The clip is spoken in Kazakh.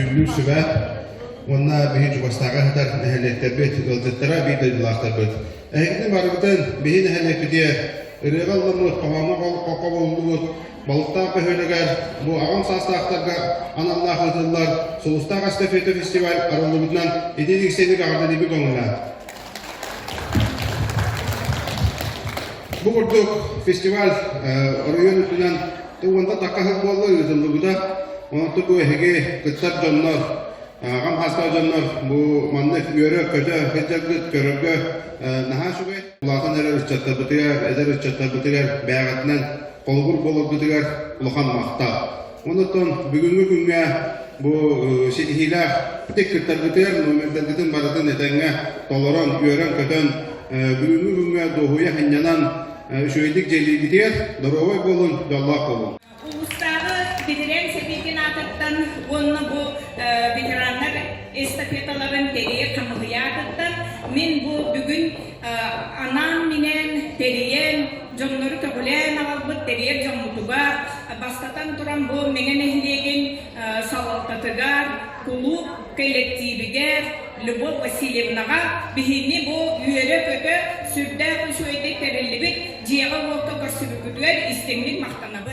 жүллү сүбә онна биһи жугастага хатар нәһәләттәрбет ылжыттара бидыллахтарбет. Әгәр барыбытын биһи нәһәләппидә ырыгалламыт кавама кокоболдубут балыкта көһөлөгәр бу агам састактарга аналлах ытыллар Соустаг эстафета фестиваль аралыгынан идиликсениг арды диби гоңна. Бу курдук фестиваль район үтүнөн туганда такахык болду ытыллыгыда онту көһеге кыттар жоннор агам хаста жоннор бу маннык үйөрө көтө көтөгүт көрөгө нахашугы улахан эрер чатта бутыгар бягатынан колгур болуп бутыгар улахан макта. Онотон бүгүнгү күнгө бу ситихилах тек кыттар бутыгар номерден баратын этеңге толорон үйөрөн көтөн бүгүнгү күнгө дохуя ханянан шөйдик желигидер доровой болун жоллак болун. Bitiren sepetin atıktan onu bu bitirenler estafetaların teriye kamıya atıktan min bu bugün anan minen teriyen jonları kabulen alıp teriye jomutuga bastatan turan bu menen ehliyen salaltatıgar kulu kolektiviger Любовь Васильевнаға бihini bu üyere kötü sürde şöyle terellibit ciğer oldu bir sürü güdüler istenlik mahtanabı.